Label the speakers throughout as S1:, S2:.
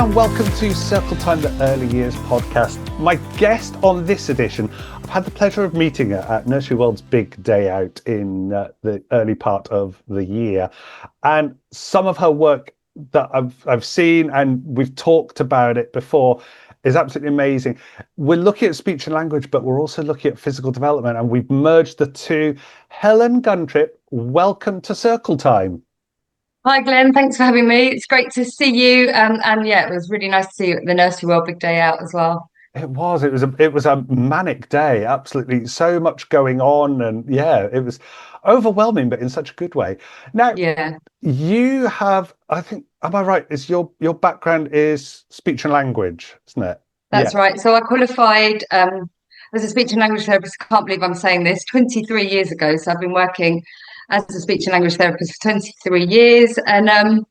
S1: and welcome to Circle Time, the Early Years podcast. My guest on this edition, I've had the pleasure of meeting her at Nursery World's big day out in the early part of the year. And some of her work that I've seen, and we've talked about it before, is absolutely amazing. We're looking at speech and language, but we're also looking at physical development, and we've merged the two. Helen Guntrip, welcome to Circle Time.
S2: Hi, Glenn. Thanks for having me. It's great to see you. And yeah, it was really nice to see you at the Nursery World Big Day Out as well.
S1: It was a manic day. Absolutely, so much going on, and yeah, it was overwhelming, but in such a good way. Now,
S2: Yeah,
S1: you have, I think, am I right? Is your background is speech and language, isn't it?
S2: that's right. So I qualified as a speech and language therapist. I can't believe I'm saying this, 23 years ago. So I've been working as a speech and language therapist for 23 years. And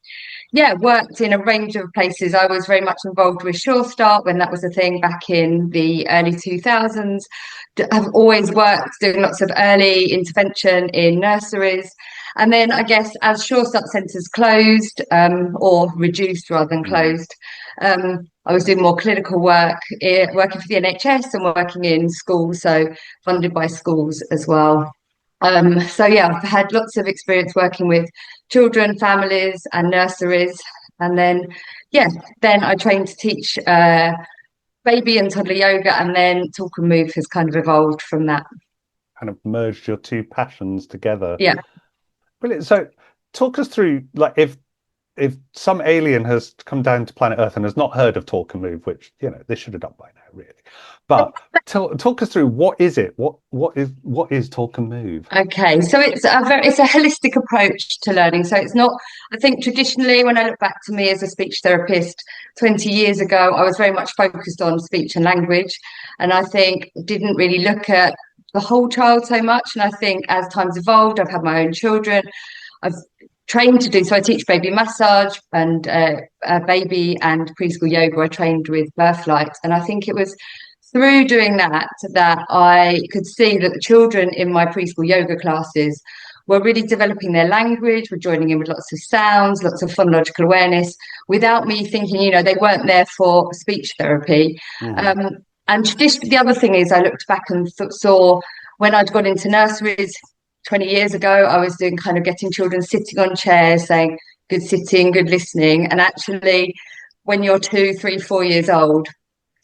S2: yeah, worked in a range of places. I was very much involved with Sure Start when that was a thing back in the early 2000s. I've always worked doing lots of early intervention in nurseries. And then I guess as Sure Start centres closed, or reduced rather than closed, I was doing more clinical work, working for the NHS and working in schools, so funded by schools as well. So yeah, I've had lots of experience working with children, families, and nurseries. And then, yeah, then I trained to teach baby and toddler yoga, and then Talk and Move has kind of evolved from that.
S1: Kind of merged your two passions together.
S2: Yeah.
S1: Brilliant. So, talk us through, like, if some alien has come down to planet Earth and has not heard of Talk and Move, which they should have done by now, really. But talk us through, what is it? What is Talk and Move?
S2: Okay, so it's a holistic approach to learning. So it's not, I think traditionally, when I look back to me as a speech therapist 20 years ago, I was very much focused on speech and language, and I think didn't really look at the whole child so much. And I think as time's evolved, I've had my own children. I've trained to do, so I teach baby massage and baby and preschool yoga. I trained with Birthlight, and I think it was through doing that I could see that the children in my preschool yoga classes were really developing their language, were joining in with lots of sounds, lots of phonological awareness, without me thinking, they weren't there for speech therapy. And the other thing is, I looked back and saw when I'd gone into nurseries 20 years ago, I was doing kind of getting children sitting on chairs, saying good sitting, good listening. And actually, when you're 2, 3, 4 years old,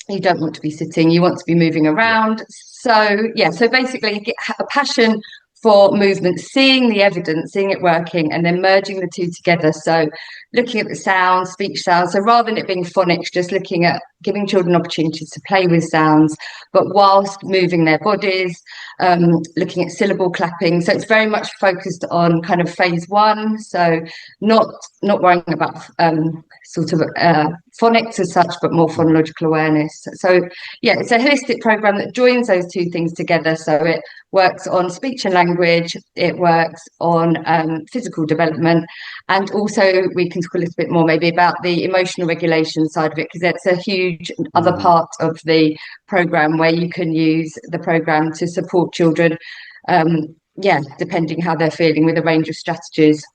S2: you don't want to be sitting, you want to be moving around. So basically you get a passion for movement, seeing the evidence, seeing it working, and then merging the two together. So looking at the sounds, speech sounds. So rather than it being phonics, just looking at giving children opportunities to play with sounds, but whilst moving their bodies, looking at syllable clapping. So it's very much focused on kind of phase one. So not worrying about phonics as such, but more phonological awareness. So yeah, it's a holistic program that joins those two things together. So it works on speech and language, it works on physical development, and also we can talk a little bit more maybe about the emotional regulation side of it, because it's a huge other part of the program where you can use the program to support children, depending how they're feeling, with a range of strategies.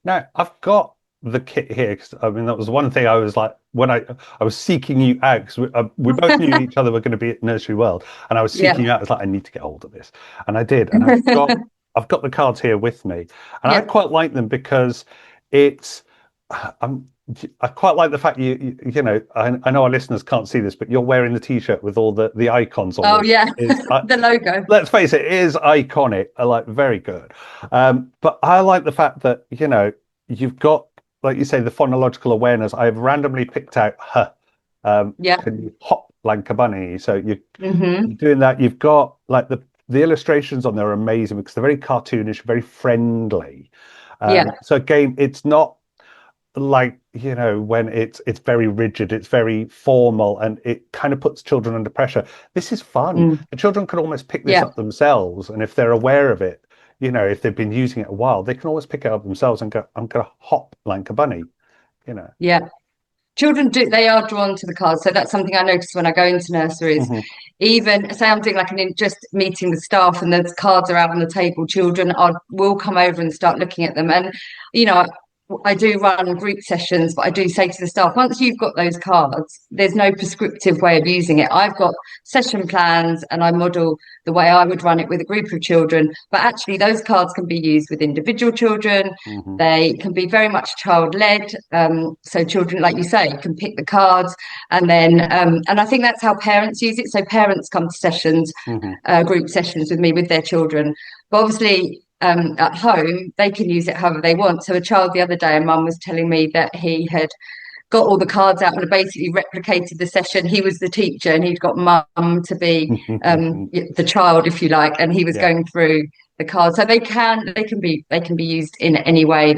S1: Now, I've got the kit here, because that was one thing I was like, when I was seeking you out, because we both knew each other were going to be at Nursery World, and I was seeking you out. I was like, I need to get hold of this, and I did. And I've got the cards here with me, and I quite like them because it's I quite like the fact I know our listeners can't see this, but you're wearing the t-shirt with all the icons on it.
S2: Oh yeah, the logo.
S1: Let's face it is iconic. I like, very good. But I like the fact that you've got, like you say, the phonological awareness. I've randomly picked out can you hop like a bunny? So you're doing that. You've got like the illustrations on there are amazing because they're very cartoonish, very friendly. So again, it's not like when it's very rigid, it's very formal, and it kind of puts children under pressure. This is fun. The children can almost pick this up themselves, and if they're aware of it, if they've been using it a while, they can always pick it up themselves and go, I'm gonna hop like a bunny.
S2: Children they are drawn to the cards. So that's something I notice when I go into nurseries. Even say I'm doing like just meeting the staff and the cards are out on the table, children will come over and start looking at them. And I do run group sessions, but I do say to the staff, once you've got those cards, there's no prescriptive way of using it. I've got session plans and I model the way I would run it with a group of children. But actually, those cards can be used with individual children. Mm-hmm. They can be very much child-led. So children, like you say, can pick the cards. And then, and I think that's how parents use it. So parents come to sessions, mm-hmm. Group sessions with me with their children. But obviously, at home, they can use it however they want. So a child the other day, a mum was telling me that he had got all the cards out and basically replicated the session. He was the teacher and he'd got mum to be the child, if you like, and he was going through the cards. So they can be used in any way.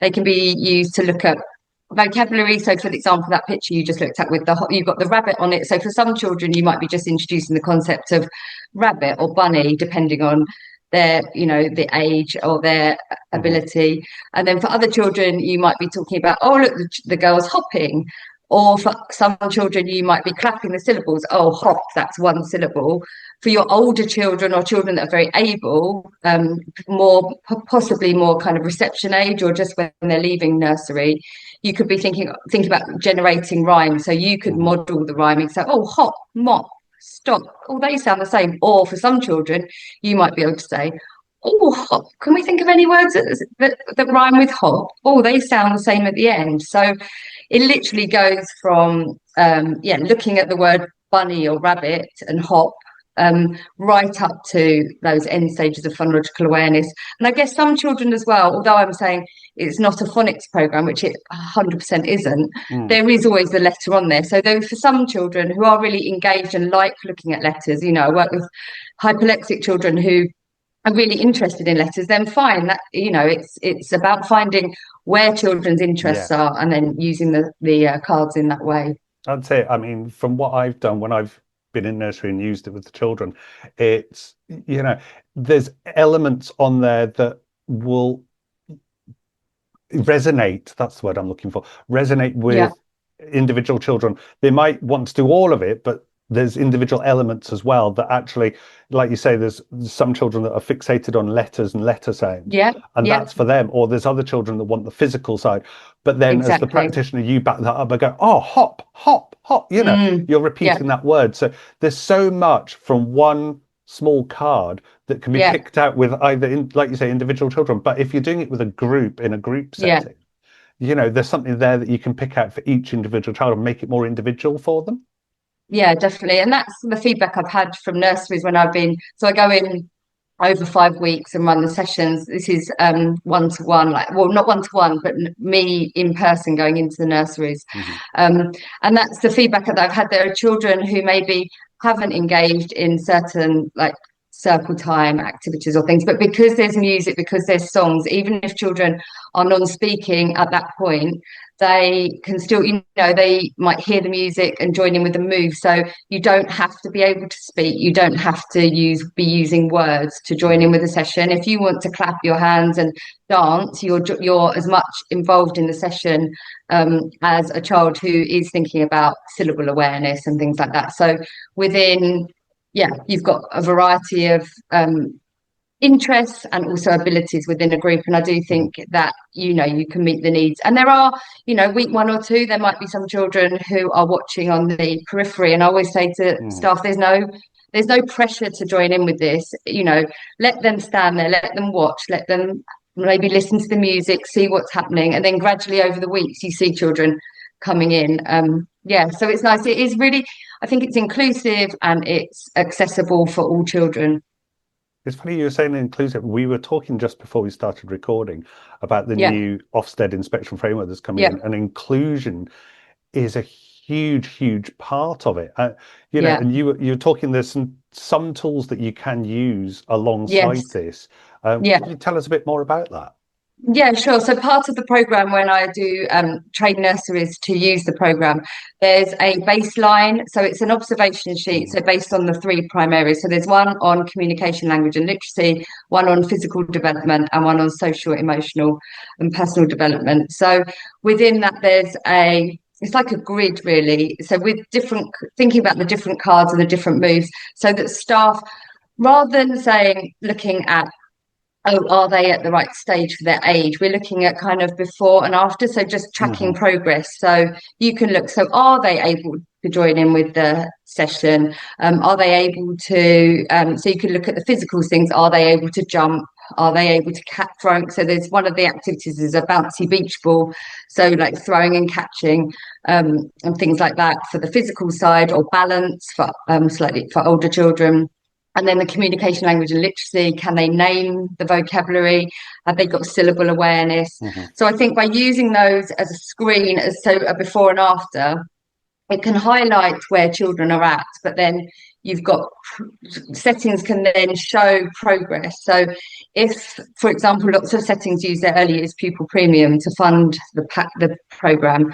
S2: They can be used to look at vocabulary. So for example, that picture you just looked at with you've got the rabbit on it. So for some children, you might be just introducing the concept of rabbit or bunny, depending on their, the age or their ability. And then for other children, you might be talking about, oh, look, the girl's hopping. Or for some children, you might be clapping the syllables. Oh, hop, that's one syllable. For your older children or children that are very able, possibly more kind of reception age or just when they're leaving nursery, you could be thinking about generating rhyme. So you could model the rhyming. So, oh, hop, mop, stop. Oh, they sound the same. Or for some children, you might be able to say, oh, hop. Can we think of any words that rhyme with hop? Oh, they sound the same at the end. So it literally goes from, looking at the word bunny or rabbit and hop, right up to those end stages of phonological awareness. And I guess some children as well, although I'm saying it's not a phonics program, which it 100% isn't, there is always the letter on there. So though for some children who are really engaged and like looking at letters, I work with hyperlexic children who are really interested in letters, then fine, that it's about finding where children's interests are and then using the cards in that way.
S1: I'd say, I mean, from what I've done when I've been in nursery and used it with the children, it's, there's elements on there that will resonate, that's the word I'm looking for, resonate with individual children. They might want to do all of it, but there's individual elements as well that actually, like you say, there's some children that are fixated on letters and letter sounds, and that's for them. Or there's other children that want the physical side, but then as the practitioner, you back that up and go, oh, hop, hop, hop, you're repeating that word. So there's so much from one small card that can be picked out with either, like you say, individual children. But if you're doing it with a group, in a group setting, there's something there that you can pick out for each individual child and make it more individual for them.
S2: Yeah, definitely. And that's the feedback I've had from nurseries when I go in over 5 weeks and run the sessions. This is one-to-one, not one-to-one, but me in person going into the nurseries. And that's the feedback that I've had. There are children who maybe haven't engaged in certain circle time activities or things, but because there's music, because there's songs, even if children are non-speaking at that point, they can still, they might hear the music and join in with the move. So you don't have to be able to speak. You don't have to be using words to join in with the session. If you want to clap your hands and dance, you're as much involved in the session as a child who is thinking about syllable awareness and things like that. So you've got a variety of interests and also abilities within a group, and I do think that you can meet the needs. And there are week 1 or 2 there might be some children who are watching on the periphery, and I always say to staff, there's no pressure to join in with this. Let them stand there, let them watch, let them maybe listen to the music, see what's happening, and then gradually over the weeks you see children coming in. So it's nice. It is really, I think it's inclusive and it's accessible for all children.
S1: It's funny you were saying inclusive. We were talking just before we started recording about the new Ofsted inspection framework that's coming in, and inclusion is a huge, huge part of it. And you're talking, there's some tools that you can use alongside this. Can you tell us a bit more about that?
S2: Yeah, sure. So part of the program, when I do train nurseries to use the program, there's a baseline. So it's an observation sheet. So based on the 3 prime areas. So there's one on communication, language and literacy, one on physical development, and one on social, emotional and personal development. So within that, it's like a grid, really. So with thinking about the different cards and the different moves, so that staff, rather than looking at oh, are they at the right stage for their age? We're looking at kind of before and after, so just tracking progress. So you can look, so are they able to join in with the session? Are they able to, so you can look at the physical things, are they able to jump? Are they able to catch throwing? So there's one of the activities is a bouncy beach ball. So like throwing and catching and things like that for the physical side, or balance for slightly for older children. And then the communication, language and literacy, can they name the vocabulary? Have they got syllable awareness? So I think by using those as a screen, as so a before and after, it can highlight where children are at, but then you've got settings can then show progress. So if, for example, lots of settings use their early years pupil premium to fund the programme,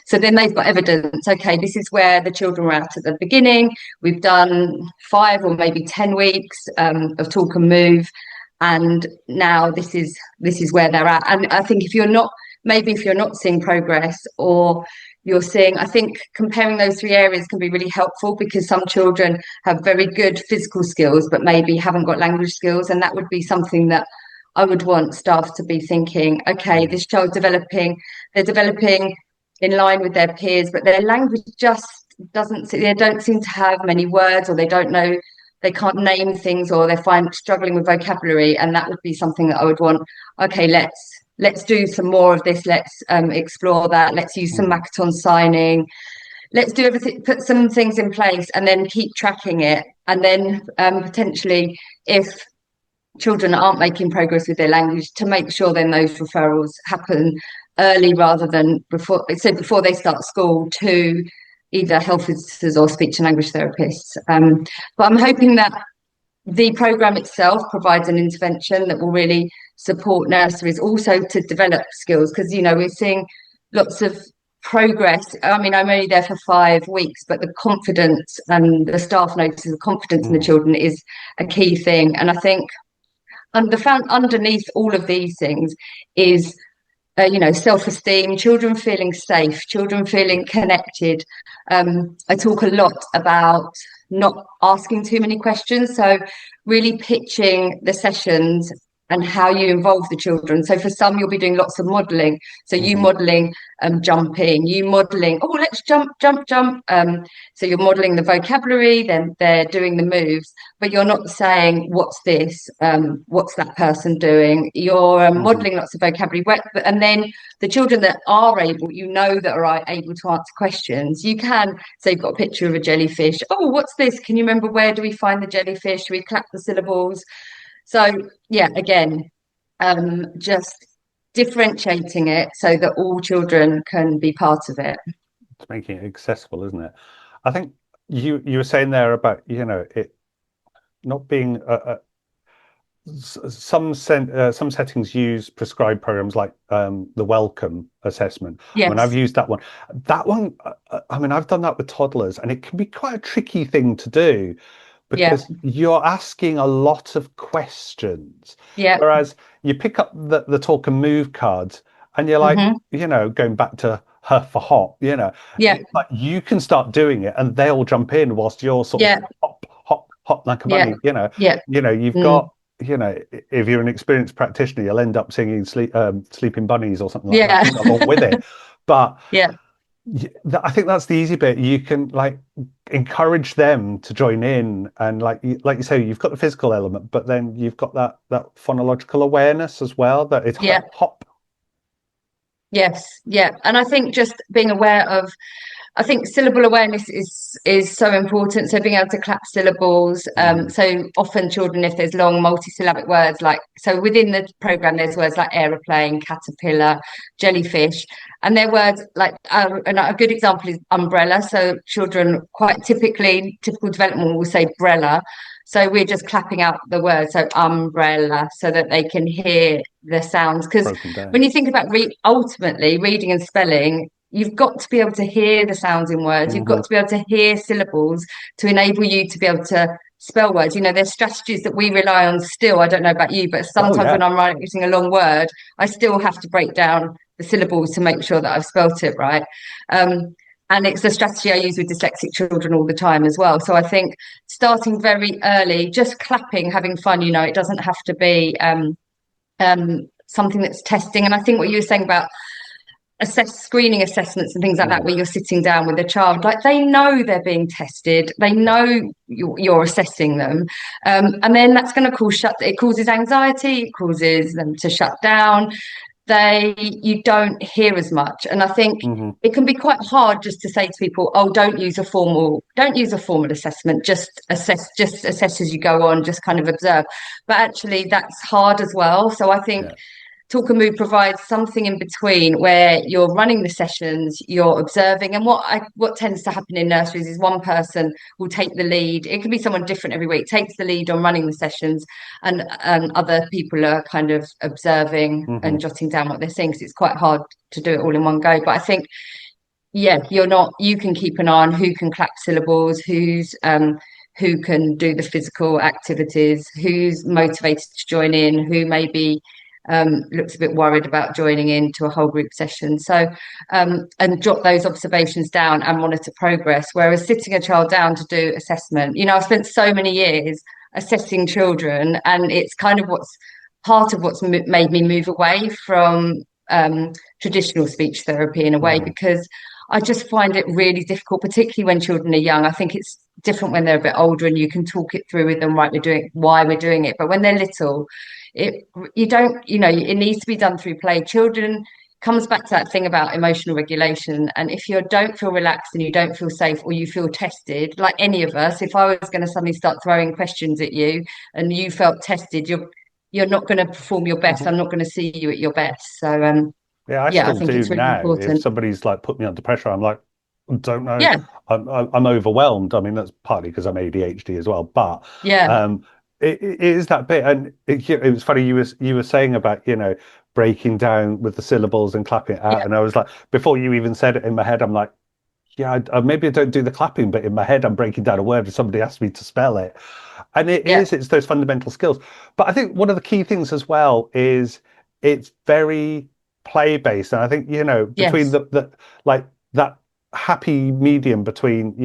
S2: so then they've got evidence, okay, this is where the children were at the beginning, we've done 5 or maybe 10 weeks of talk and move, and now this is where they're at. And I think if you're not seeing progress, or you're seeing, I think comparing those 3 areas can be really helpful, because some children have very good physical skills but maybe haven't got language skills, and that would be something that I would want staff to be thinking, okay, this child's developing, they're developing in line with their peers, but their language just they don't seem to have many words, or they don't know, they can't name things, or they're struggling with vocabulary, and that would be something that I would want, okay, let's do some more of this. Let's explore that. Let's use some Makaton signing. Let's do everything, put some things in place, and then keep tracking it. And then potentially, if children aren't making progress with their language, to make sure then those referrals happen early rather than before they start school, to either health visitors or speech and language therapists. But I'm hoping that the programme itself provides an intervention that will really support nurseries also to develop skills, because, you know, we're seeing lots of progress. I mean, I'm only there for 5 weeks, but the confidence, and the staff notices the confidence in the children is a key thing. And I think underneath all of these things is self-esteem, children feeling safe, children feeling connected. I talk a lot about not asking too many questions, so really pitching the sessions and how you involve the children. So for some, you'll be doing lots of modelling. So you modelling jumping, you modelling, oh, let's jump. So you're modelling the vocabulary, then they're doing the moves, but you're not saying, what's this? What's that person doing? You're modelling lots of vocabulary. And then the children that are able, that are able to answer questions, you can say, you've got a picture of a jellyfish. Oh, what's this? Can you remember, where do we find the jellyfish? Do we clap the syllables? So, yeah, again, just differentiating it so that all children can be part of it.
S1: It's making it accessible, isn't it? I think you were saying there about, it not being some settings use prescribed programs like the welcome assessment.
S2: Yes.
S1: I mean, I've used that one. I mean, I've done that with toddlers, and it can be quite a tricky thing to do, because you're asking a lot of questions.
S2: Yeah.
S1: Whereas you pick up the talk and move cards, and you're like, going back to her for hop, like you can start doing it, and they'll jump in whilst you're sort of hop, hop, hop like a bunny. You've got, if you're an experienced practitioner, you'll end up singing Sleeping Bunnies or something like that along with it. But I think that's the easy bit. You can like encourage them to join in, and like you say, you've got the physical element, but then you've got that phonological awareness as well. That it's hop.
S2: Yes, and I think just being aware of, I think syllable awareness is so important. So being able to clap syllables. So often children, if there's long multisyllabic words, like, so within the programme, there's words like aeroplane, caterpillar, jellyfish, and they're words like, and a good example is umbrella. So children quite typical development will say brella. So we're just clapping out the word, so umbrella, so that they can hear the sounds. Because when you think about ultimately reading and spelling, you've got to be able to hear the sounds in words. You've got to be able to hear syllables to enable you to be able to spell words. There's strategies that we rely on still. I don't know about you, but sometimes when I'm writing a long word, I still have to break down the syllables to make sure that I've spelt it right. And it's a strategy I use with dyslexic children all the time as well. So I think starting very early, just clapping, having fun, it doesn't have to be something that's testing. And I think what you were saying about screening assessments and things like that, where you're sitting down with a child, like they know they're being tested, they know you're assessing them, and then that's going to it causes anxiety, it causes them to shut down. You don't hear as much, and I think it can be quite hard just to say to people, oh, don't use a formal assessment, just assess as you go on, just kind of observe. But actually that's hard as well. So I think Talk and Move provides something in between where you're running the sessions, you're observing, and what tends to happen in nurseries is one person will take the lead. It can be someone different every week, takes the lead on running the sessions, and other people are kind of observing and jotting down what they're seeing, because it's quite hard to do it all in one go. But I think, you can keep an eye on who can clap syllables, who can do the physical activities, who's motivated to join in, who maybe looks a bit worried about joining into a whole group session. So and jot those observations down and monitor progress. Whereas sitting a child down to do assessment, I've spent so many years assessing children, and it's kind of part of what's made me move away from traditional speech therapy in a way, because I just find it really difficult, particularly when children are young. I think it's different when they're a bit older and you can talk it through with them, right, why we're doing it. But when they're little, it needs to be done through play. Children comes back to that thing about emotional regulation. And if you don't feel relaxed and you don't feel safe, or you feel tested, like any of us, if I was going to suddenly start throwing questions at you and you felt tested, you're not going to perform your best. I'm not going to see you at your best. So
S1: I
S2: I
S1: still
S2: think
S1: do
S2: it's really
S1: now.
S2: important.
S1: If somebody's like put me under pressure, I'm like, don't know.
S2: Yeah.
S1: I'm overwhelmed. I mean, that's partly because I'm ADHD as well, but
S2: Yeah.
S1: it is that bit. And it was funny, you were saying about, breaking down with the syllables and clapping it out.
S2: Yeah.
S1: And I was like, before you even said it, in my head, I'm like, yeah, maybe I don't do the clapping, but in my head, I'm breaking down a word and somebody asks me to spell it. And it's those fundamental skills. But I think one of the key things as well is it's very play based. And I think, between
S2: Yes.
S1: the like that happy medium between,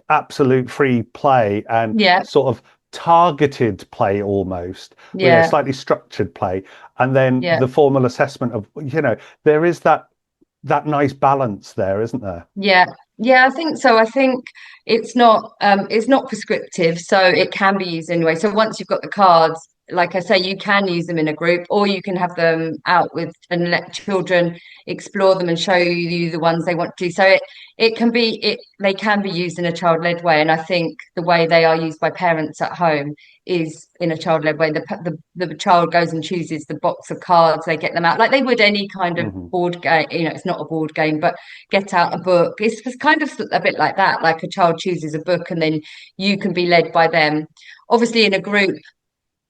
S1: absolute free play and
S2: Yeah.
S1: sort of targeted play almost,
S2: Yeah.
S1: slightly structured play, and then
S2: Yeah.
S1: the formal assessment of, there is that nice balance there, isn't there?
S2: Yeah. Yeah, I think so. I think it's not prescriptive, so it can be used anyway. So once you've got the cards, like I say, you can use them in a group, or you can have them out with and let children explore them and show you the ones they want to. So they can be used in a child-led way. And I think the way they are used by parents at home is in a child-led way. The child goes and chooses the box of cards, they get them out like they would any kind of board game. It's not a board game, but get out a book. It's kind of a bit like that, like a child chooses a book and then you can be led by them. Obviously, in a group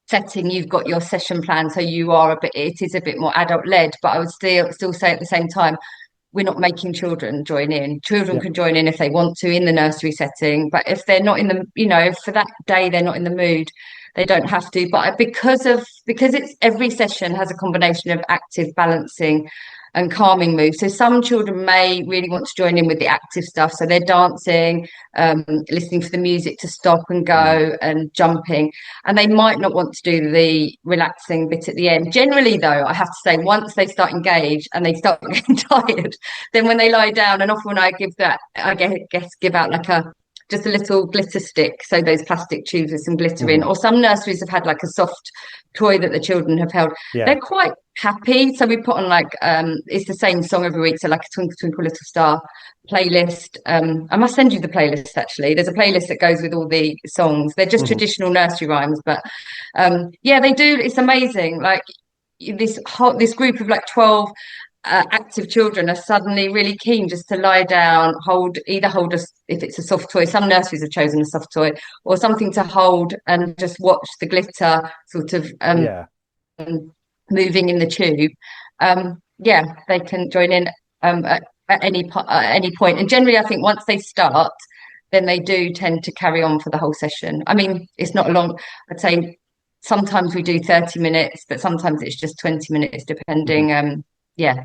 S2: setting, you've got your session plan, so it is a bit more adult led, but I would still say at the same time, we're not making children join in. Children
S1: Yeah.
S2: can join in if they want to in the nursery setting, but if they're not in the, if for that day they're not in the mood, they don't have to. But because it's every session has a combination of active, balancing and calming moves. So some children may really want to join in with the active stuff. So they're dancing, listening for the music to stop and go and jumping. And they might not want to do the relaxing bit at the end. Generally, though, I have to say, once they start engaged and they start getting tired, then when they lie down, and often I give out like just a little glitter stick, so those plastic tubes with some glitter in, or some nurseries have had like a soft toy that the children have held. They're quite happy. So we put on like it's the same song every week, so like a Twinkle Twinkle Little Star playlist. I must send you the playlist. Actually, there's a playlist that goes with all the songs. They're just traditional nursery rhymes, but they do. It's amazing. Like this group of like 12 active children are suddenly really keen just to lie down, hold us if it's a soft toy. Some nurseries have chosen a soft toy or something to hold and just watch the glitter sort of moving in the tube. They can join in at any point. And generally, I think once they start, then they do tend to carry on for the whole session. I mean, it's not long. I'd say sometimes we do 30 minutes, but sometimes it's just 20 minutes, depending.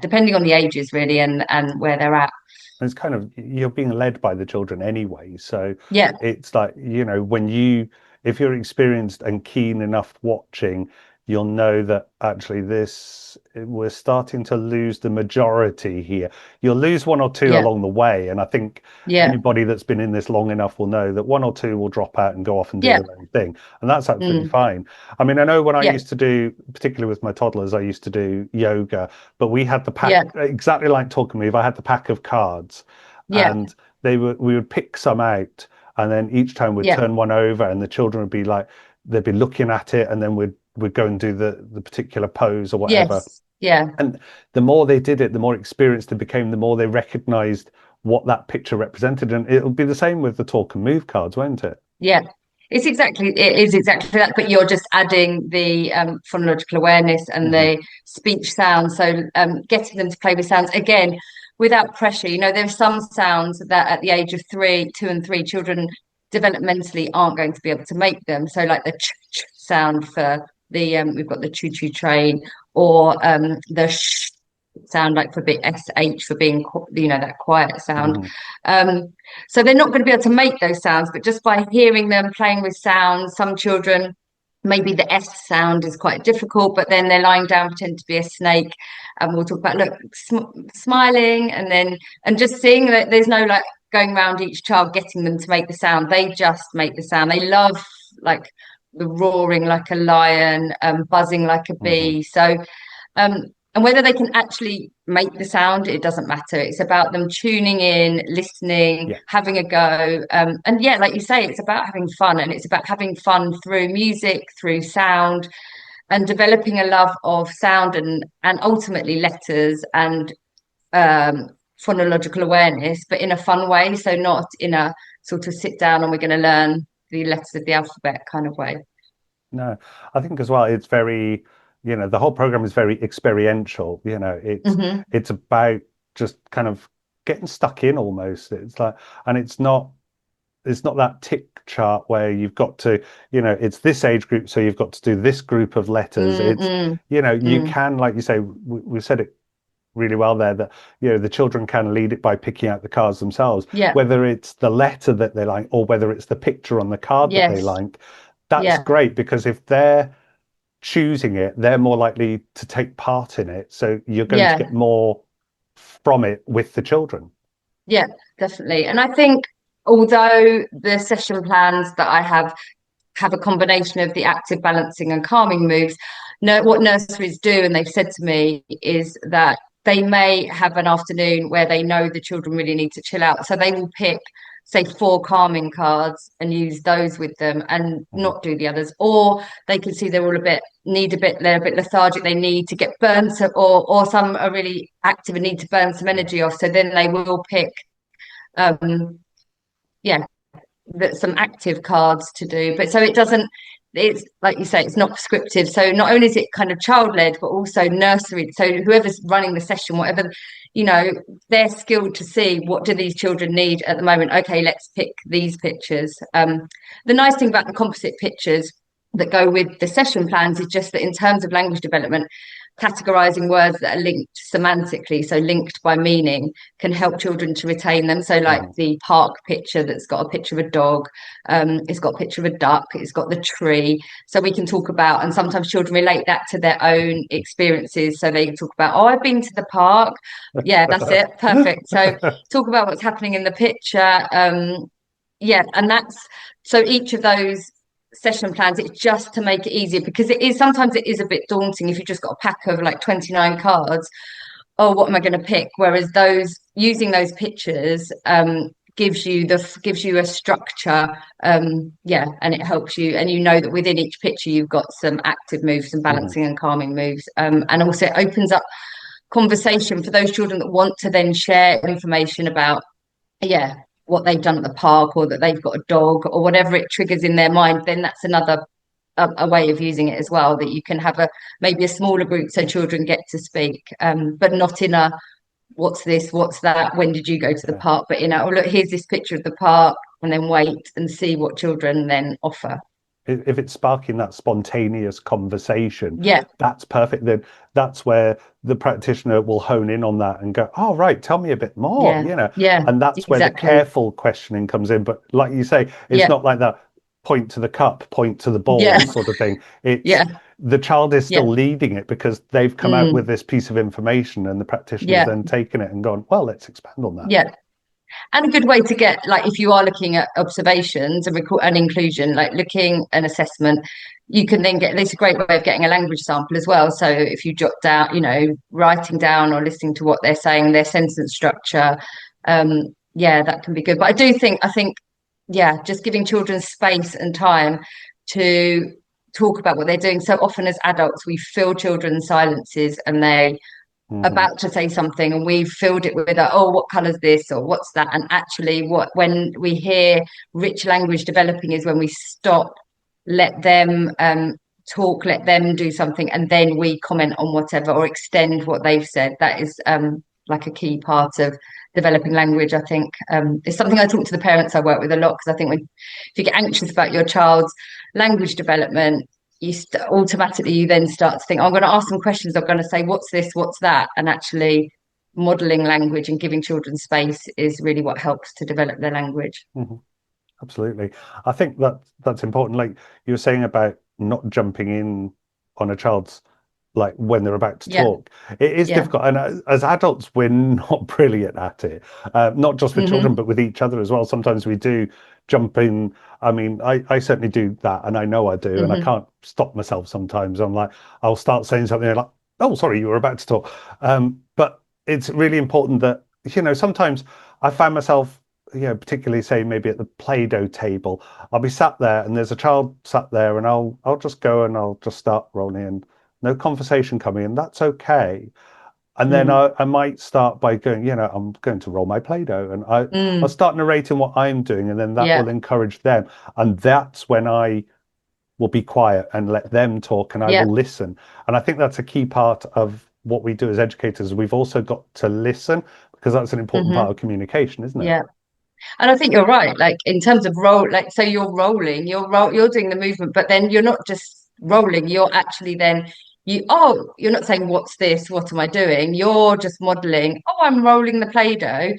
S2: Depending on the ages really and where they're at.
S1: And it's kind of, you're being led by the children anyway. So
S2: Yeah,
S1: it's like, when you, if you're experienced and keen enough watching, you'll know that actually we're starting to lose the majority here. You'll lose one or two
S2: yeah,
S1: along the way. And I think
S2: yeah,
S1: anybody that's been in this long enough will know that one or two will drop out and go off and do
S2: yeah,
S1: their own thing. And that's absolutely
S2: mm,
S1: fine. I mean, I know when I
S2: yeah,
S1: used to do, particularly with my toddlers, I used to do yoga, but we had the pack,
S2: yeah,
S1: exactly like Talk and Move, I had the pack of cards,
S2: yeah,
S1: and we would pick some out, and then each time we'd
S2: yeah,
S1: turn one over and the children would be like, they'd be looking at it, and then we'd go and do the particular pose or whatever.
S2: yes, yeah.
S1: And the more they did it, the more experienced they became, the more they recognized what that picture represented. And it'll be the same with the Talk and Move cards, won't it?
S2: Yeah, it is exactly that, but you're just adding the phonological awareness and
S1: Hmm.
S2: the speech sounds. So getting them to play with sounds again without pressure. You know, there are some sounds that at the age of 2 and 3, children developmentally aren't going to be able to make them. So like the ch sound for the we've got the choo choo train, or the sh sound, like for being sh, for being, that quiet sound.
S1: Hmm.
S2: Um, so they're not going to be able to make those sounds, but just by hearing them playing with sounds, some children, maybe the S sound is quite difficult, but then they're lying down, pretend to be a snake. And we'll talk about, look, smiling, and just seeing that there's no like going around each child getting them to make the sound. They just make the sound. They love like the roaring like a lion, buzzing like a
S1: Hmm.
S2: bee. So um, and whether they can actually make the sound, it doesn't matter. It's about them tuning in, listening,
S1: Yeah.
S2: having a go. And yeah, like you say, it's about having fun, and it's about having fun through music, through sound, and developing a love of sound, and ultimately letters and um, phonological awareness, but in a fun way. So not in a sort of sit down and we're going to learn the letters of the alphabet kind of way.
S1: No, I think as well, it's very, the whole program is very experiential.
S2: Hmm.
S1: It's about just kind of getting stuck in almost. It's like, and it's not that tick chart where you've got to, it's this age group, so you've got to do this group of letters.
S2: Mm,
S1: It's,
S2: mm,
S1: you
S2: mm.
S1: can, like you say, we said it really well there, that the children can lead it by picking out the cards themselves,
S2: Yeah,
S1: whether it's the letter that they like or whether it's the picture on the card that they
S2: yes,
S1: like. That's
S2: yeah,
S1: great, because if they're choosing it, they're more likely to take part in it. So you're going to
S2: yeah.
S1: get more from it with the children.
S2: Yeah, definitely. And I think although the session plans that I have a combination of the active balancing and calming moves, no, what nurseries do, and they've said to me, is that they may have an afternoon where they know the children really need to chill out. So they will pick, say, 4 calming cards and use those with them and
S1: Mhm.
S2: not do the others. Or they can see they're all they're a bit lethargic, they need to get burned, or some are really active and need to burn some
S1: Yeah.
S2: energy off. So then they will pick um yeah, some active cards to do, but so it doesn't, it's like you say, it's not prescriptive. So not only is it kind of child led, but also nursery, so whoever's running the session, whatever, you know they're skilled to see what do these children need at the moment. Okay, let's pick these pictures. The nice thing about the composite pictures that go with the session plans is just that in terms of language development, categorizing words that are linked semantically, so linked by meaning, can help children to retain them. So like
S1: Mhm.
S2: the park picture that's got a picture of a dog, it's got a picture of a duck, it's got the tree. So we can talk about, and sometimes children relate that to their own experiences. So they can talk about, oh, I've been to the park. Yeah, that's it. Perfect. So talk about what's happening in the picture. Yeah, and that's, so each of those session plans, it's just to make it easier, because it is, sometimes it is a bit daunting if you've just got a pack of like 29 cards. Oh, what am I going to pick? Whereas those, using those pictures, gives you a structure. Yeah, and it helps you, and you know that within each picture you've got some active moves, some
S1: Mhm.
S2: balancing and calming moves. And also it opens up conversation for those children that want to then share information about, yeah, what they've done at the park, or that they've got a dog, or whatever it triggers in their mind. Then that's another a way of using it as well, that you can have a, maybe a smaller group so children get to speak, but not in a what's this, what's that, when did you go to the
S1: Yeah.
S2: park, but oh look, here's this picture of the park, and then wait and see what children then offer.
S1: if it's sparking that spontaneous conversation,
S2: Yeah,
S1: that's perfect. Then that's where the practitioner will hone in on that and go, oh, right, tell me a bit more,
S2: yeah, yeah,
S1: and that's where the
S2: exactly.
S1: careful questioning comes in. But like you say, it's
S2: Yeah,
S1: not like that point to the cup, point to the
S2: yeah,
S1: ball sort of thing. It's
S2: yeah,
S1: the child is
S2: yeah,
S1: still leading it because they've come out with
S2: mm,
S1: this piece of information and the practitioner's
S2: yeah,
S1: then taken it and gone, well, let's expand on that.
S2: yeah. And a good way to get, like, if you are looking at observations and record and inclusion, like looking an assessment, you can then get, this a great way of getting a language sample as well. So if you jot down, writing down or listening to what they're saying, their sentence structure, yeah, that can be good. But I think, yeah, just giving children space and time to talk about what they're doing. So often as adults, we fill children's silences and they
S1: Hmm.
S2: about to say something and we've filled it with oh, what colour's this or what's that, and actually when we hear rich language developing is when we stop, let them talk, let them do something, and then we comment on whatever or extend what they've said. That is like a key part of developing language. I think it's something I talk to the parents I work with a lot, because I think if you get anxious about your child's language development, automatically you then start to think, oh, I'm going to ask some questions. I'm going to say, what's this? What's that? And actually modeling language and giving children space is really what helps to develop their language.
S1: Hmm. Absolutely. I think that that's important. Like you were saying about not jumping in on a child's, like when they're about to
S2: Yeah.
S1: talk. It is
S2: Yeah.
S1: difficult. And as adults, we're not brilliant at it. Not just with children,
S2: Hmm.
S1: but with each other as well. Sometimes we do jump in. I mean, I certainly do that, and I know I do, and I
S2: Hmm.
S1: can't stop myself sometimes. I'm like, I'll start saying something like, oh, sorry, you were about to talk. But it's really important that, sometimes I find myself, particularly say maybe at the Play-Doh table, I'll be sat there and there's a child sat there and I'll just go and I'll just start rolling in. No conversation coming in. That's okay. And then
S2: Mm.
S1: I might start by going, I'm going to roll my Play-Doh and I'll
S2: Mm.
S1: start narrating what I'm doing, and then that
S2: Yeah.
S1: will encourage them. And that's when I will be quiet and let them talk and I
S2: Yeah.
S1: will listen. And I think that's a key part of what we do as educators. We've also got to listen, because that's an important
S2: Hmm.
S1: part of communication, isn't it?
S2: Yeah. And I think you're right. Like in terms of roll, like so you're rolling, you're doing the movement, but then you're not just rolling. You're actually then you're not saying what's this, what am I doing? You're just modeling. Oh, I'm rolling the Play-Doh.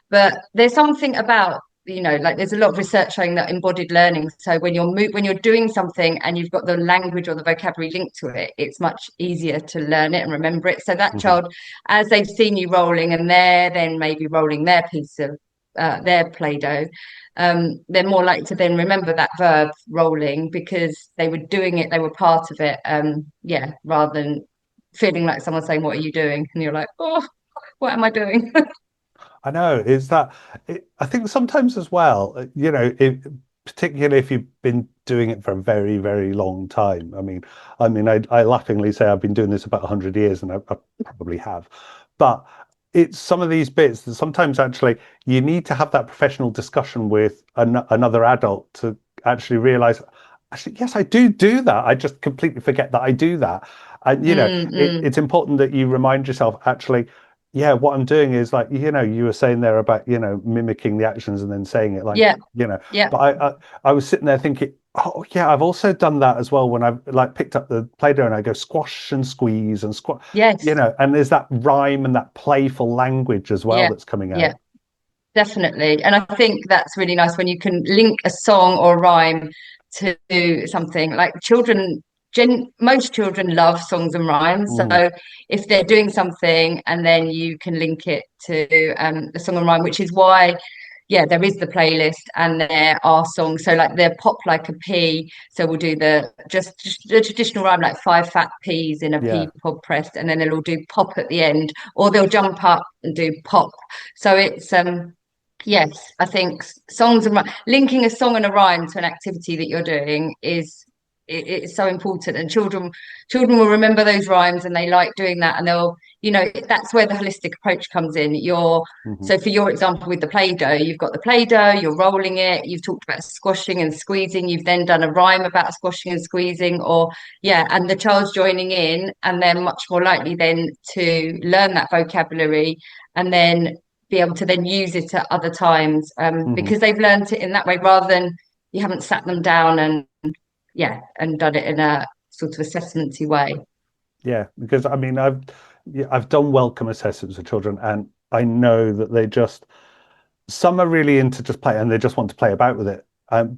S2: But there's something about like there's a lot of research showing that embodied learning. So when you're doing something and you've got the language or the vocabulary linked to it, it's much easier to learn it and remember it. So that
S1: Hmm.
S2: child, as they've seen you rolling, and they're then maybe rolling their piece of their Play-Doh, they're more likely to then remember that verb rolling because they were doing it, they were part of it. Yeah, rather than feeling like someone saying, "What are you doing?" and you're like, "Oh, what am I doing?"
S1: I know. I think sometimes as well, particularly if you've been doing it for a very, very long time. I laughingly say I've been doing this about 100 years, and I probably have. But it's some of these bits that sometimes actually you need to have that professional discussion with another adult to actually realize, actually, yes, I do that. I just completely forget that I do that. And,
S2: Mm, mm.
S1: it's important that you remind yourself, actually, yeah, what I'm doing is, like, you were saying there about, mimicking the actions and then saying it, like,
S2: Yeah,
S1: you know,
S2: yeah,
S1: but I was sitting there thinking, oh yeah, I've also done that as well when I've like picked up the Play-Doh and I go squash and squeeze and squash,
S2: yes,
S1: and there's that rhyme and that playful language as well
S2: yeah,
S1: that's coming
S2: yeah.
S1: out.
S2: Definitely. And I think that's really nice when you can link a song or a rhyme to something. Like most children love songs and rhymes.
S1: Mm,
S2: So if they're doing something and then you can link it to the song and rhyme, which is why, yeah, there is the playlist and there are songs. So like they're pop like a pea. So we'll do just the traditional rhyme, like five fat peas in a
S1: yeah.
S2: pea pod pressed, and then they'll all do pop at the end, or they'll jump up and do pop. So it's yes, I think songs and linking a song and a rhyme to an activity that you're doing it's so important, and children will remember those rhymes and they like doing that, and they'll that's where the holistic approach comes in.
S1: Hmm.
S2: So for your example with the Play-Doh, you've got the Play-Doh, you're rolling it, you've talked about squashing and squeezing, you've then done a rhyme about squashing and squeezing, or yeah, and the child's joining in, and they're much more likely then to learn that vocabulary and then be able to then use it at other times
S1: Hmm.
S2: because they've learned it in that way, rather than you haven't sat them down and and done it in a sort of assessmenty way.
S1: Yeah, because I mean, I've done welcome assessments for children, and I know that some are really into just play and they just want to play about with it.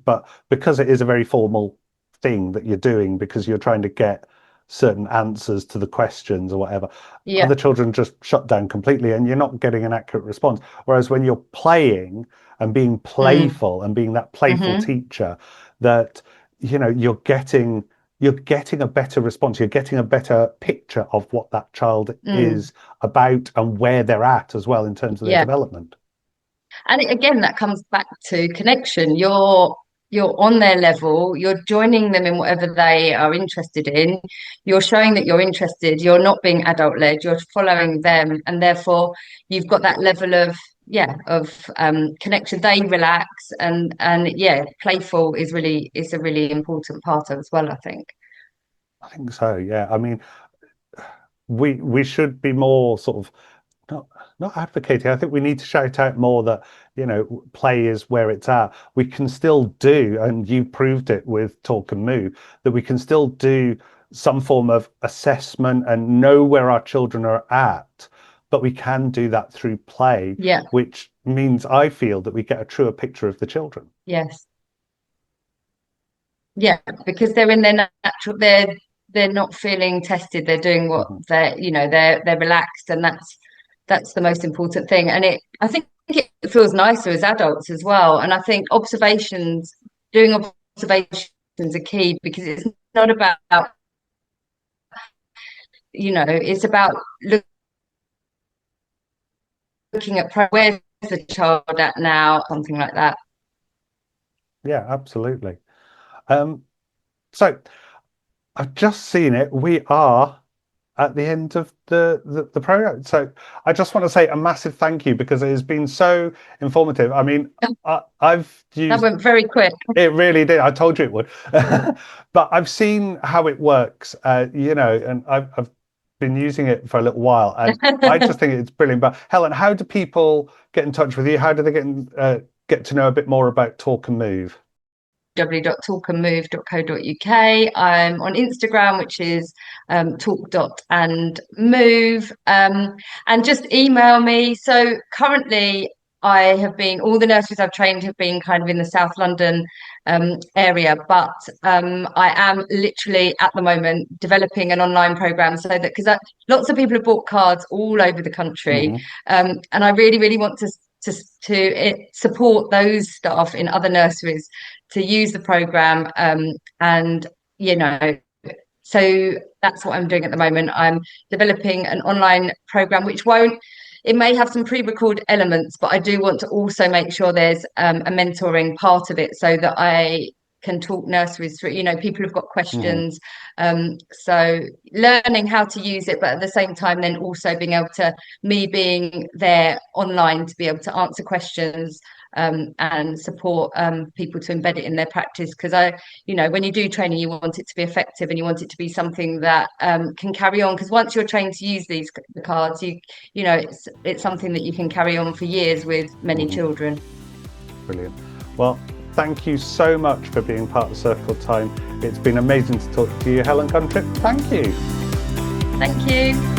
S1: But because it is a very formal thing that you're doing, because you're trying to get certain answers to the questions or whatever,
S2: Yeah.
S1: other children just shut down completely and you're not getting an accurate response. Whereas when you're playing and being playful and being that playful teacher, that you're getting a better response. You're getting a better picture of what that child is about and where they're at as well in terms of their development.
S2: And again, that comes back to connection. You're on their level, you're joining them in whatever they are interested in, you're showing that you're interested, you're not being adult led, you're following them, and therefore you've got that level of connection. They relax, and playful is a really important part of as well, I think.
S1: I think so, yeah. I mean, we should be more sort of not advocating. I think we need to shout out more that, play is where it's at. We can still do, and you proved it with Talk and Move, that we can still do some form of assessment and know where our children are at, but we can do that through play, which means I feel that we get a truer picture of the children.
S2: Yes. Yeah, because they're in their natural, they're not feeling tested. They're doing what they're relaxed, and that's the most important thing. And I think it feels nicer as adults as well. And I think doing observations are key, because it's not about, it's about looking at where's the child at now, something like that.
S1: Yeah, absolutely. So I've just seen it. We are at the end of the program. So I just want to say a massive thank you, because it has been so informative. I mean, I've used...
S2: That went very quick.
S1: It really did. I told you it would. But I've seen how it works, and I've been using it for a little while, and I just think it's brilliant. But Helen, how do people get in touch with you? How do they get to know a bit more about Talk and Move?
S2: www.talkandmove.co.uk. I'm on Instagram, which is talk.and.move, and just email me. So currently all the nurseries I've trained have been kind of in the South London area, but I am literally at the moment developing an online program, so that, because lots of people have bought cards all over the country, and I really, really want to support those staff in other nurseries to use the program, and so that's what I'm doing at the moment. I'm developing an online program it may have some pre-recorded elements, but I do want to also make sure there's a mentoring part of it, so that I can talk nurseries through, people have got questions. So learning how to use it, but at the same time then also being there online to be able to answer questions, and support people to embed it in their practice. Because when you do training, you want it to be effective, and you want it to be something that can carry on, because once you're trained to use the cards, it's something that you can carry on for years with many children.
S1: Brilliant. Well, thank you so much for being part of Circle Time. It's been amazing to talk to you, Helen Guntrip. Thank you.
S2: Thank you.